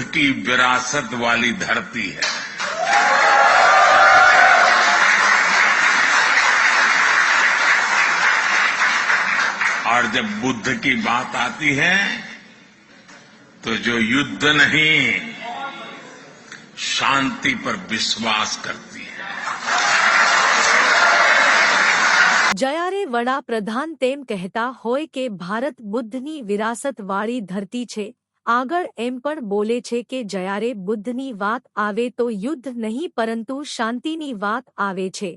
की विरासत वाली धरती है। और जब बुद्ध की बात आती है तो जो युद्ध नहीं, शांति पर विश्वास करती है। જ્યારે વડાપ્રધાન તેમ કહેતા હોય કે ભારત બુદ્ધની વિરાસતવાળી ધરતી છે, આગળ એમ પણ બોલે છે કે જ્યારે બુદ્ધની વાત આવે તો યુદ્ધ નહીં પરંતુ શાંતિની વાત આવે છે।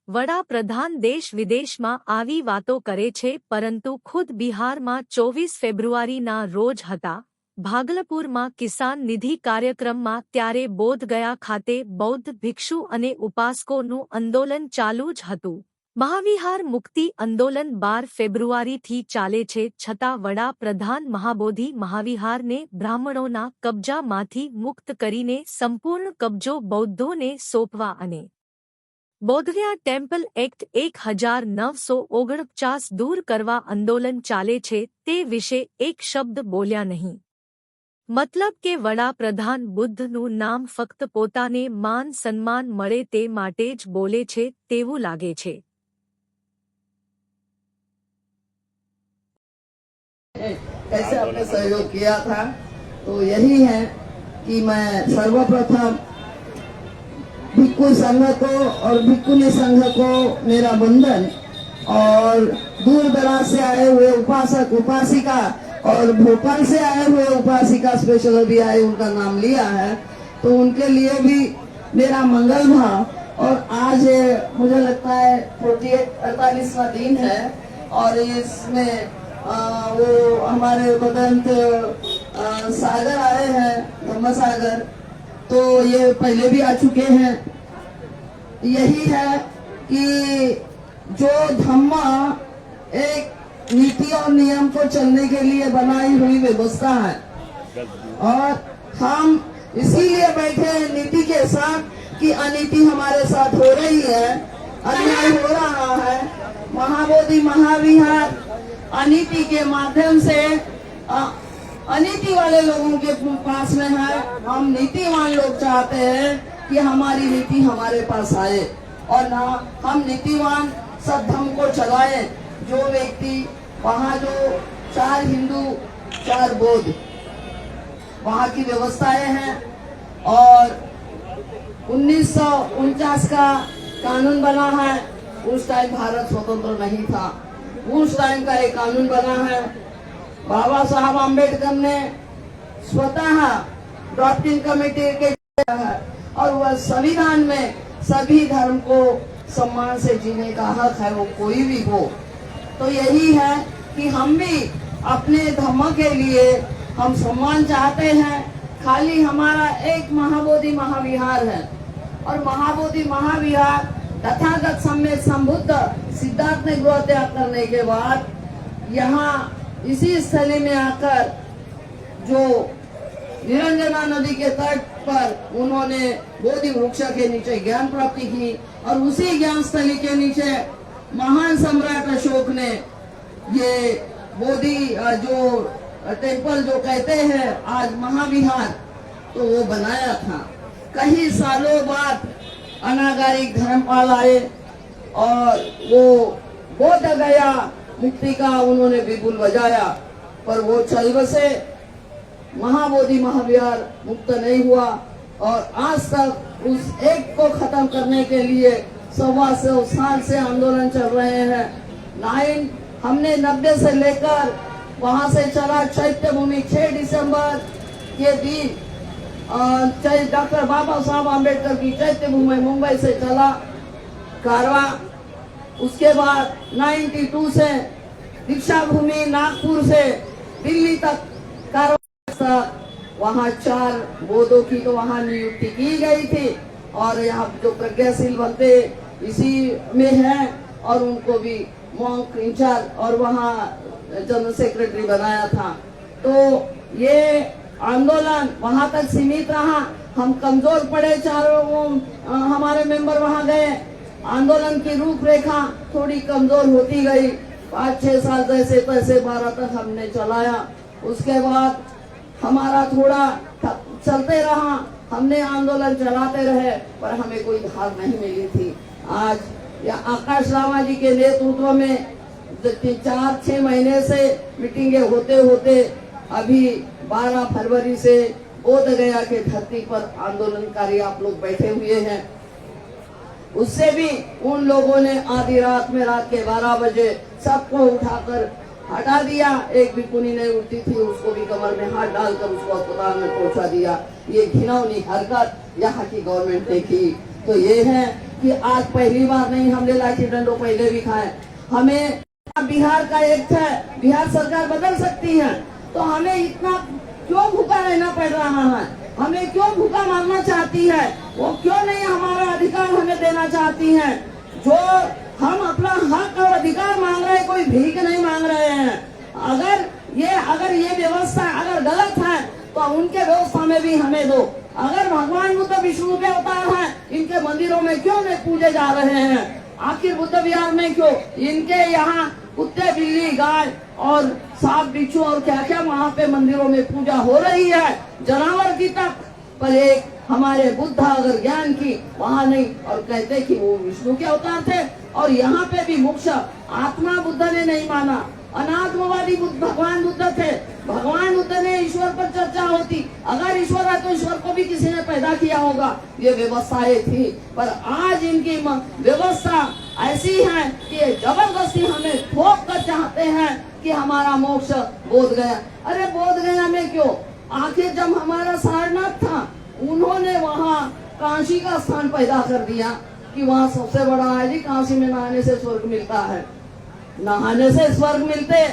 વડાપ્રધાન દેશ વિદેશમાં આવી વાતો કરે છે, પરંતુ ખુદ બિહારમાં 24 ફેબ્રુઆરીના રોજ હતા ભાગલપુરમાં કિસાન નિધિ કાર્યક્રમમાં, ત્યારે બોધગયા ખાતે બૌદ્ધ ભિક્ષુ અને ઉપાસકોનું આંદોલન ચાલુ જ હતું। મહાવિહાર મુક્તિ આંદોલન 12 ફેબ્રુઆરીથી ચાલે છે, છતાં વડાપ્રધાન મહાબોધિ મહાવિહારને બ્રાહ્મણોના કબજામાંથી મુક્ત કરીને સંપૂર્ણ કબજો બૌદ્ધોને સોંપવા અને બોધગયા ટેમ્પલ એક્ટ 1949 દૂર કરવા આંદોલન ચાલે છે, તે વિશે એક શબ્દ બોલ્યા નહીં। મતલબ કે વડાપ્રધાન બુદ્ધનું નામ ફક્ત પોતાને માન સન્માન મળે તે માટે જ બોલે છે તેવું લાગે છે। कैसे आपने सहयोग किया था, तो यही है कि मैं सर्वप्रथम भिक्खु संघ को और भिक्खुनी संघ को मेरा वंदन, और दूर दराज से आए हुए उपासक उपासिका और भोपाल से आए हुए उपासिका स्पेशल अभी आए, उनका नाम लिया है, तो उनके लिए भी मेरा मंगल भाव। और आज मुझे लगता है 48वां दिन है, और इसमें वो हमारे भगवंत सागर आए हैं, धम्म सागर, तो ये पहले भी आ चुके हैं। यही है कि जो धम्म एक नीति और नियम को चलने के लिए बनाई हुई व्यवस्था है, और हम इसीलिए बैठे हैं नीति के साथ कि अनीति हमारे साथ हो रही है, अन्याय हो रहा है। महाबोधि महाविहार अनीति के माध्यम से अनीति वाले लोगों के पास में है। हम नीतिवान लोग चाहते हैं कि हमारी नीति हमारे पास आए, और ना हम नीतिवान सब धर्म को चलाए। जो व्यक्ति वहाँ जो 4 हिंदू 4 बौद्ध वहाँ की व्यवस्थाएं हैं, और 1949 का कानून बना है। उस टाइम भारत स्वतंत्र नहीं था, उस टाइम का एक कानून बना है। बाबा साहब आम्बेडकर ने स्वतः ड्राफ्टिंग कमेटी के है, और वह संविधान में सभी धर्म को सम्मान से जीने का हक है, वो कोई भी हो। तो यही है कि हम भी अपने धर्म के लिए हम सम्मान चाहते हैं। खाली हमारा एक महाबोधि महाविहार है, और महाबोधि महाविहार तथागत सम्यक संबुद्ध सिद्धार्थ ने गृह त्याग करने के बाद यहाँ इसी स्थली में आकर जो निरंजना नदी के तट पर उन्होंने बोधि वृक्ष के नीचे ज्ञान प्राप्ति की, और उसी ज्ञान स्थली के नीचे महान सम्राट अशोक ने ये बोधि जो टेम्पल जो कहते हैं आज महाविहार, तो वो बनाया था। कई सालों बाद अनागारिक धर्मपाल आए, और वो बोध गया मुक्ति का उन्होंने बिगुल बजाया, पर वो चल बसे। महाबोधि महाविहार मुक्त नहीं हुआ, और आज तक उस एक को खत्म करने के लिए 125 साल से आंदोलन चल रहे हैं। हमने 90 से लेकर वहां से चला चैत्य भूमि 6 दिसंबर के दिन डॉक्टर बाबा साहब आम्बेडकर की चैत्य भूमि मुंबई से चला कारवा। उसके बाद 92 से दीक्षा भूमि नागपुर से दिल्ली तक कारवा। वहाँ 4 बौद्धों की तो वहाँ नियुक्ति की गई थी, और यहाँ जो प्रज्ञाशील बनते इसी में है, और उनको भी मॉन्क इंचार्ज और वहाँ जनरल सेक्रेटरी बनाया था। तो ये आंदोलन वहां तक सीमित रहा। हम कमजोर पड़े, चारों हमारे मेंबर वहां गए, आंदोलन की रूपरेखा थोड़ी कमजोर होती गई। 5-6 साल जैसे तैसे 12 तक हमने चलाया। उसके बाद हमारा थोड़ा चलते रहा, हमने आंदोलन चलाते रहे, पर हमें कोई हार नहीं मिली थी। आज या आकाश रामा जी के नेतृत्व में 4-6 महीने से मीटिंगे होते होते अभी 12 फरवरी से बोध गया के धरती पर आंदोलनकारी आप लोग बैठे हुए हैं। उससे भी उन लोगों ने आधी रात में, रात के 12 बजे सबको उठाकर हटा दिया। एक भी पुनी नहीं उठती थी, उसको भी कमर में हाथ डालकर उसको अस्पताल में पहुंचा दिया। ये घिनौनी हरकत यहाँ की गवर्नमेंट ने की। तो ये है कि आज पहली बार नहीं, हमने लाठी डंडो पहले भी खाए। हमें बिहार का एक है, बिहार सरकार बदल सकती है, तो हमें इतना क्यों भूखा रहना पड़ रहा है? हमें क्यों भूखा मारना चाहती है? वो क्यों नहीं हमारा अधिकार हमें देना चाहती है? जो हम अपना हक और अधिकार मांग रहे हैं, कोई भीख नहीं मांग रहे हैं। अगर ये व्यवस्था अगर गलत है तो उनके व्यवस्था में भी हमें दो। अगर भगवान बुद्ध विष्णु के अवतार हैं, इनके मंदिरों में क्यों नहीं पूजे जा रहे हैं? आखिर बुद्ध विहार में क्यों? इनके यहाँ कुत्ते, बिल्ली, गाय और सांप, बिच्छू और क्या क्या वहाँ पे मंदिरों में पूजा हो रही है, जानवर की तक। पर एक हमारे बुद्ध अगर ज्ञान की वहाँ नहीं, और कहते कि वो विष्णु के अवतार थे। और यहाँ पे भी मोक्ष आत्मा बुद्ध ने नहीं माना, अनात्मवादी भगवान बुद्ध थे। भगवान बुद्ध ने ईश्वर पर चर्चा होती, अगर ईश्वर है तो ईश्वर को भी किसी ने पैदा किया होगा। ये व्यवस्थाएं थी, पर आज इनकी व्यवस्था ऐसी है कि जबरदस्ती हमें थोप कर चाहते हैं कि हमारा मोक्ष बोध गया। अरे बोध गया में क्यों? आखिर जब हमारा सारनाथ था, उन्होंने वहाँ काशी का स्थान पैदा कर दिया कि वहाँ सबसे बड़ा है जी, काशी में नहाने से स्वर्ग मिलता है। नहाने से स्वर्ग मिलते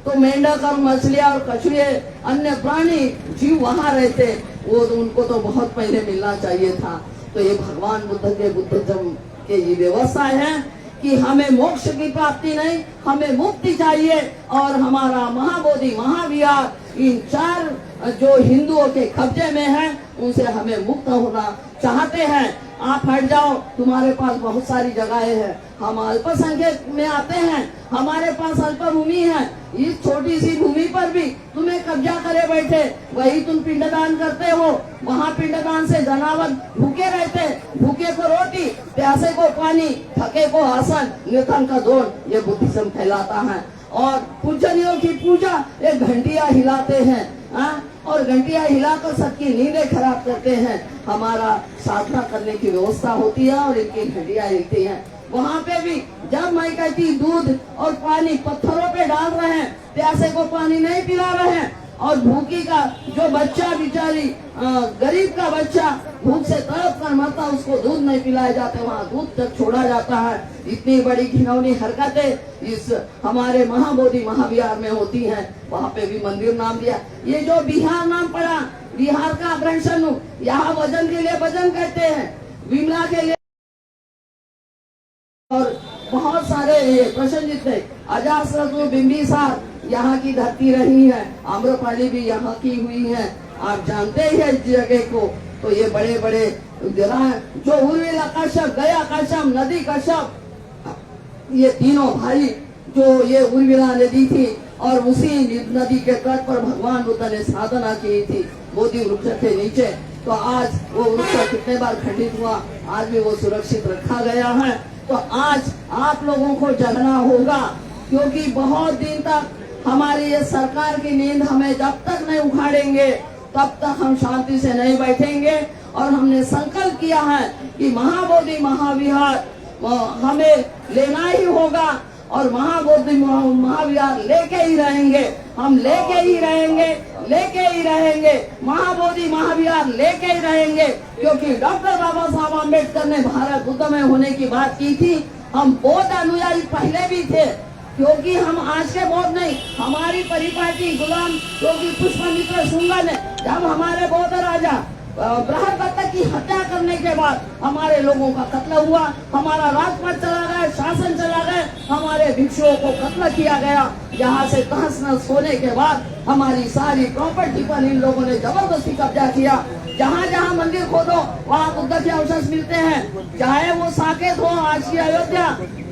तो मेंढक और मछलियां और कछुए, अन्य प्राणी जीव वहाँ रहते, वो उनको तो बहुत पहले मिलना चाहिए था। तो ये भगवान बुद्ध के बुद्धिज्म के ये व्यवस्था है कि हमें मोक्ष की प्राप्ति नहीं, हमें मुक्ति चाहिए। और हमारा महाबोधि, महाविहार, इन 4 जो हिंदुओं के कब्जे में है, उनसे हमें मुक्त होना चाहते हैं। आप हट जाओ, तुम्हारे पास बहुत सारी जगहें हैं। हम अल्पसंख्यक में आते हैं, हमारे पास अल्प भूमि है। इस छोटी सी भूमि पर भी तुम्हें कब्जा करे बैठे, वही तुम पिंडदान करते हो। वहाँ पिंडदान से जानवर भूखे रहते, भूखे को रोटी, प्यासे को पानी, थके को आसन, निर्धन का दोन। ये बुद्धिज्म कहलाता है। और पूजनियों की पूजा, ये घंटियां हिलाते हैं और घंटियां हिलाकर सबकी नींदें खराब करते हैं। हमारा साधना करने की व्यवस्था होती है और इनकी घंटियां हिलती हैं। वहाँ पे भी जब मैं कहती दूध और पानी पत्थरों पे डाल रहे हैं, प्यासे को पानी नहीं पिला रहे हैं, और भूखी का जो बच्चा बेचारी गरीब का बच्चा भूख से तड़प कर मरता, उसको दूध नहीं पिलाए जाते, वहाँ दूध तक छोड़ा जाता है। इतनी बड़ी घिनौनी हरकतें इस हमारे महाबोधि महाविहार में होती हैं। वहाँ पे भी मंदिर नाम दिया। ये जो बिहार नाम पड़ा, बिहार का अग्रसर, यहाँ वजन के लिए वजन कहते हैं, विमला के लिए, और बहुत सारे प्रसन्नजित थे। अजातशत्रु, बिंबिसार यहाँ की धरती रही है, आम्रपाली भी यहाँ की हुई है। आप जानते ही है इस जगह को। तो ये बड़े बड़े जो उर्मिला कश्यप, गया कश्यप, नदी कश्यप, ये तीनों भाई जो ये उर्मिला नदी थी, और उसी नदी के तट पर भगवान बुद्ध ने साधना की थी बोधि वृक्ष के नीचे। तो आज वो वृक्ष कितने बार खंडित हुआ, आज भी वो सुरक्षित रखा गया है। तो आज आप लोगों को जगना होगा, क्योंकि बहुत दिन तक हमारी ये सरकार की नींद हमें जब तक नहीं उखाड़ेंगे, तब तक हम शांति से नहीं बैठेंगे। और हमने संकल्प किया है कि महाबोधि महाविहार हमें लेना ही होगा, और महाबोधि महाविहार लेके ही रहेंगे। हम लेके ही रहेंगे, लेके ही रहेंगे, महाबोधि महाविहार लेके ही रहेंगे। क्योंकि डॉक्टर बाबा साहब अम्बेडकर ने भारत बुद्धमय होने की बात की थी। हम बौद्ध अनुयायी पहले भी थे, क्योंकि हम आज के बौद्ध नहीं, हमारी परिपाटी गुलाम योगी पुष्पमित्र शुंगा ने, जब हमारे बौद्ध राजा बृहस्पति की हत्या करने के बाद हमारे लोगों का कत्ल हुआ, हमारा राजपथ चला गया, शासन चला गया, हमारे भिक्षुओं को कत्ल किया गया। यहाँ से तहस नहस होने के बाद हमारी सारी प्रॉपर्टी पर इन लोगों ने जबरदस्ती कब्जा किया। जहाँ जहाँ मंदिर खोदो वहाँ बुद्ध के अवशेष मिलते हैं, चाहे वो साकेत हो आज की अयोध्या,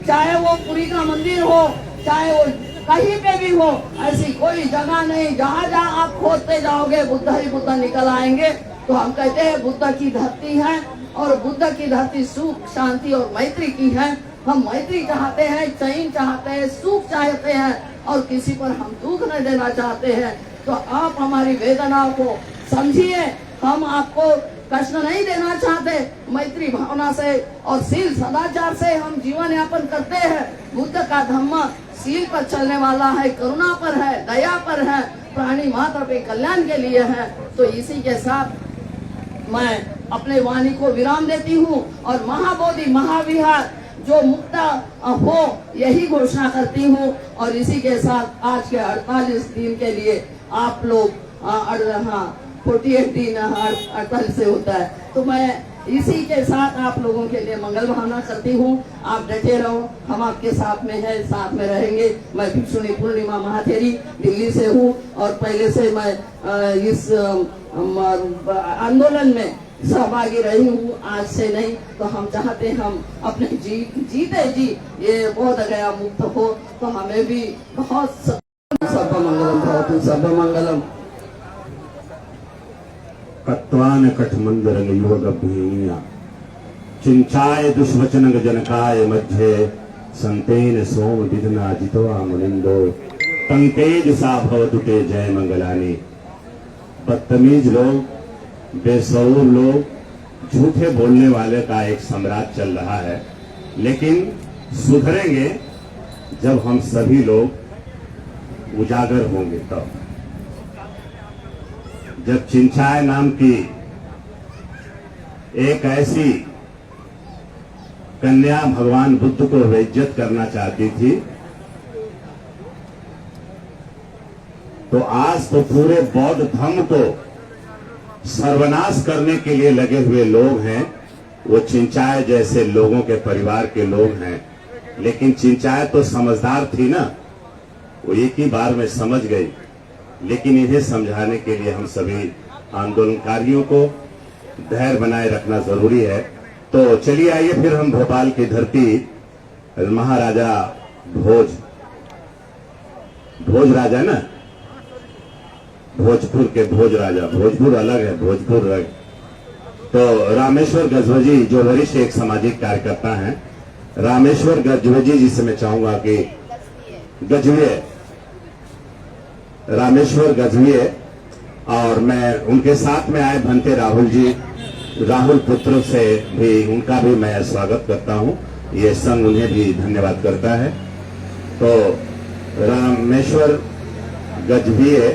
चाहे वो पुरी का मंदिर हो, चाहे वो कहीं पे भी हो, ऐसी कोई जगह नहीं जहाँ जहाँ आप खोदते जाओगे बुद्ध ही बुद्ध निकल आएंगे। तो हम कहते हैं बुद्ध की धरती है और बुद्ध की धरती सुख शांति और मैत्री की है। हम मैत्री चाहते हैं, चैन चाहते हैं, सुख चाहते हैं और किसी पर हम दुख नहीं देना चाहते हैं। तो आप हमारी वेदनाओं को समझिए, हम आपको कष्ट नहीं देना चाहते। मैत्री भावना से और शील सदाचार से हम जीवन यापन करते हैं। बुद्ध का धम्म शील पर चलने वाला है, करुणा पर है, दया पर है, प्राणी मात्र पे कल्याण के लिए है। तो इसी के साथ मैं अपने वाणी को विराम देती हूँ और महाबोधि महाविहार जो मुक्त हो यही घोषणा करती हूँ। और इसी के साथ आज के 48 दिन के लिए आप लोग 48 दिन 48 से होता है, तो मैं इसी के साथ आप लोगों के लिए मंगल भावना करती हूँ। आप डटे रहो, हम आपके साथ में है, साथ में रहेंगे। मैं भिक्षुणी पूर्णिमा महाथेरी दिल्ली से हूँ और पहले से मैं इस आंदोलन में सहभागी रही हूँ, आज से नहीं। तो हम चाहते हम अपने जीते जी ये बोध गया मुक्त हो, तो हमें भी बहुत सर्वमंगलम भवतु सर्वमंगलम। कत्वान कठमंदरंग योग भीनिया चिंचाय दुष्वचनंग जनकाय मध्य संतेन सोम विघ्ना जितवा मुनिंदो तंतेज सा भवतुते जय मंगलानी। बदतमीज लोग, बेसरूर लोग, झूठे बोलने वाले का एक साम्राज्य चल रहा है, लेकिन सुधरेंगे जब हम सभी लोग उजागर होंगे तब। जब चिंचाय नाम की एक ऐसी कन्या भगवान बुद्ध को बेइज्जत करना चाहती थी, तो आज तो पूरे बौद्ध धर्म को सर्वनाश करने के लिए लगे हुए लोग हैं। वो चिंचाय जैसे लोगों के परिवार के लोग हैं, लेकिन चिंचाय तो समझदार थी ना, वो एक ही बार में समझ गई। लेकिन इन्हें समझाने के लिए हम सभी आंदोलनकारियों को धैर्य बनाए रखना जरूरी है। तो चलिए आइए फिर हम भोपाल की धरती महाराजा भोज राजा ना, भोजपुर के भोज राजा, भोजपुर अलग है, भोजपुर अलग। तो रामेश्वर गजवजी जो वरिष्ठ एक सामाजिक कार्यकर्ता हैं, रामेश्वर गजवजी जी से मैं चाहूंगा कि गजविये रामेश्वर गजविये, और मैं उनके साथ में आए भंते राहुल जी, राहुल पुत्र से भी उनका भी मैं स्वागत करता हूं। ये संघ उन्हें भी धन्यवाद करता है। तो रामेश्वर गजविये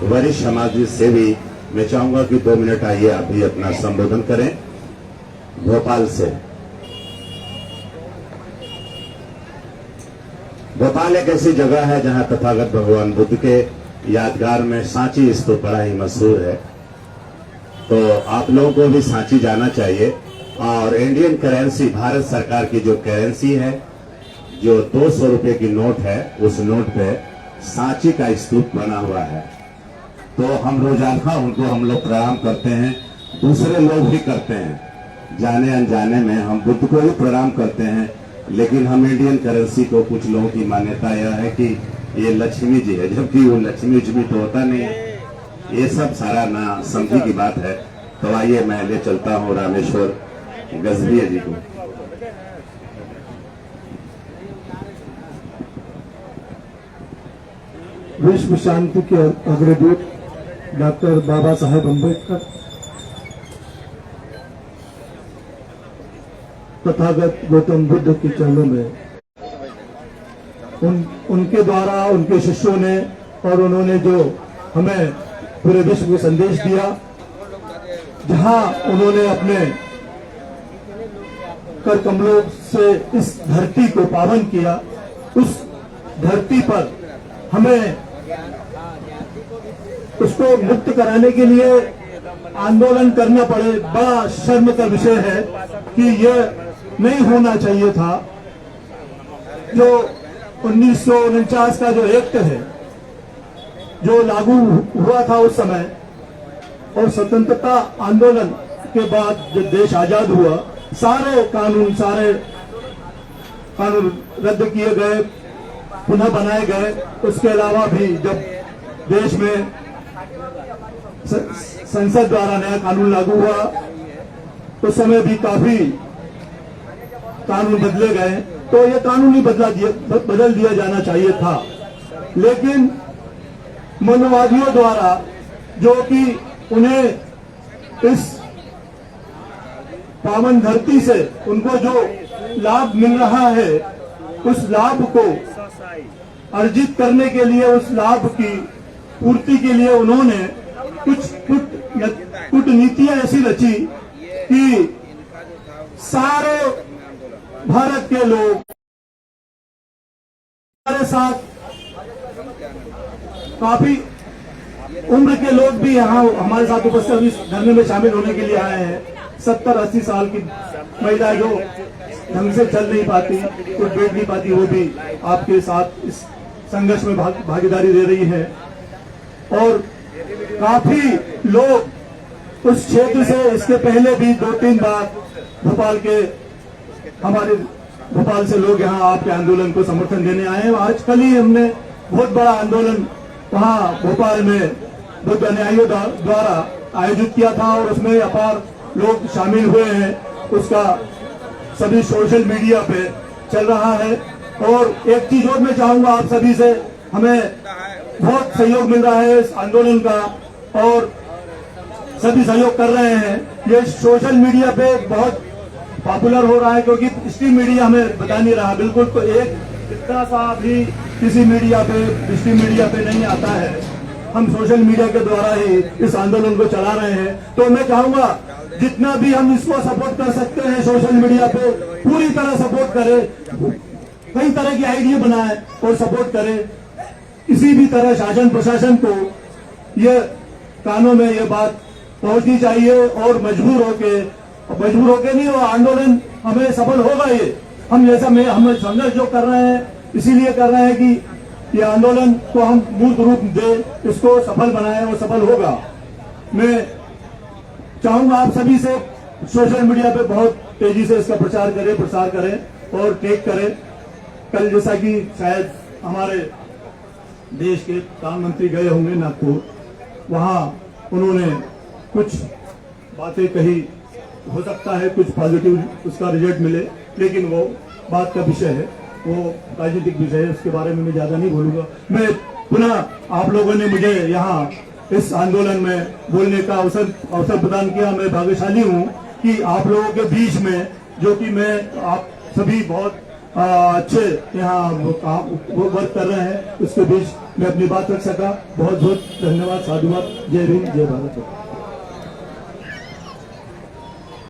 वरिष्ठ समाज सेवी, मैं चाहूंगा कि 2 मिनट आइए आप भी अपना संबोधन करें भोपाल से। भोपाल एक ऐसी जगह है जहां तथागत भगवान बुद्ध के यादगार में सांची स्तूप बड़ा ही मशहूर है। तो आप लोगों को भी सांची जाना चाहिए। और इंडियन करेंसी, भारत सरकार की जो करेंसी है, जो 200 रुपए की नोट है, उस नोट पे सांची का स्तूप बना हुआ है। तो हम रोजाना उनको हम लोग प्रणाम करते हैं, दूसरे लोग भी करते हैं। जाने अनजाने में हम बुद्ध को भी प्रणाम करते हैं, लेकिन हम इंडियन करेंसी को, कुछ लोगों की मान्यता यह है कि ये लक्ष्मी जी है, जबकि वो लक्ष्मी जी भी तो होता नहीं है। ये सब सारा ना समझी की बात है। तो आइए मैं ले चलता हूँ रामेश्वर गजविये जी को। विश्व शांति के अग्रदूत डॉक्टर बाबा साहेब अम्बेडकर, तथागत गौतम बुद्ध के चरणों में उनके द्वारा उनके शिष्यों ने, और उन्होंने जो हमें पूरे विश्व को संदेश दिया, जहां उन्होंने अपने कर कमलों से इस धरती को पावन किया, उस धरती पर हमें उसको मुक्त कराने के लिए आंदोलन करना पड़े। बड़ा शर्म का विषय है कि यह नहीं होना चाहिए था। जो 1949 का जो एक्ट है, जो लागू हुआ था उस समय, और स्वतंत्रता आंदोलन के बाद जब देश आजाद हुआ, सारे कानून रद्द किए गए। पुनः बनाए गए। उसके अलावा भी जब देश में संसद द्वारा नया कानून लागू हुआ उस समय भी काफी कानून बदले गए, तो ये कानून ही बदल दिया जाना चाहिए था। लेकिन मनोवादियों द्वारा जो कि उन्हें इस पावन धरती से उनको जो लाभ मिल रहा है उस लाभ को अर्जित करने के लिए, उस लाभ की पूर्ति के लिए उन्होंने कुछ कूटनीतियां ऐसी रची कि सारे भारत के लोग हमारे साथ, काफी उम्र के लोग भी यहाँ हमारे साथ उपस्थित इस धरने में शामिल होने के लिए आए हैं। 70-80 साल की महिला जो ढंग से चल नहीं पाती, कुछ बैठ नहीं पाती, वो भी आपके साथ इस संघर्ष में भागीदारी दे रही है। और काफी लोग उस क्षेत्र से इसके पहले भी 2-3 बार हमारे भोपाल से लोग यहाँ आपके आंदोलन को समर्थन देने आए हैं। आज कल ही हमने बहुत बड़ा आंदोलन वहाँ भोपाल में बुद्ध अनुयायियों द्वारा आयोजित किया था और उसमें अपार लोग शामिल हुए हैं। उसका सभी सोशल मीडिया पे चल रहा है। और एक चीज और मैं चाहूंगा आप सभी से, हमें बहुत सहयोग मिल रहा है इस आंदोलन का और सभी सहयोग कर रहे हैं। ये सोशल मीडिया पे बहुत पॉपुलर हो रहा है क्योंकि स्ट्रीम मीडिया हमें बता नहीं रहा बिल्कुल, तो एक इतना सा भी किसी मीडिया पे, स्ट्रीम मीडिया पे नहीं आता है। हम सोशल मीडिया के द्वारा ही इस आंदोलन को चला रहे हैं। तो मैं चाहूंगा जितना भी हम इसको सपोर्ट कर सकते हैं सोशल मीडिया पे पूरी तरह सपोर्ट करें, कई तरह की आइडिया बनाए और सपोर्ट करें। किसी भी तरह शासन प्रशासन को ये कानों में ये बात पहुंचनी चाहिए और मजबूर होके नहीं, वो आंदोलन हमें सफल होगा। ये हम संघर्ष जो कर रहे हैं इसीलिए कर रहे हैं कि ये आंदोलन को हम मूर्त रूप दें, इसको सफल बनाएं और सफल होगा। मैं चाहूंगा आप सभी से सोशल मीडिया पे बहुत तेजी से इसका प्रसार करें और टेक करें। कल जैसा कि शायद हमारे देश के प्रधानमंत्री गए होंगे नागपुर, वहां उन्होंने कुछ बातें कही, हो सकता है कुछ पॉजिटिव उसका रिजल्ट मिले, लेकिन वो बात का विषय है, वो राजनीतिक विषय है, उसके बारे में मैं ज्यादा नहीं बोलूंगा। मैं पुनः आप लोगों ने मुझे यहाँ इस आंदोलन में बोलने का अवसर प्रदान किया। मैं भाग्यशाली हूँ कि आप लोगों के बीच में, जो कि मैं आप सभी बहुत अच्छे यहाँ वर्क कर रहे हैं, उसके बीच मैं अपनी बात रख सका। बहुत बहुत धन्यवाद, साधुवाद। जय हिंद, जय भारत।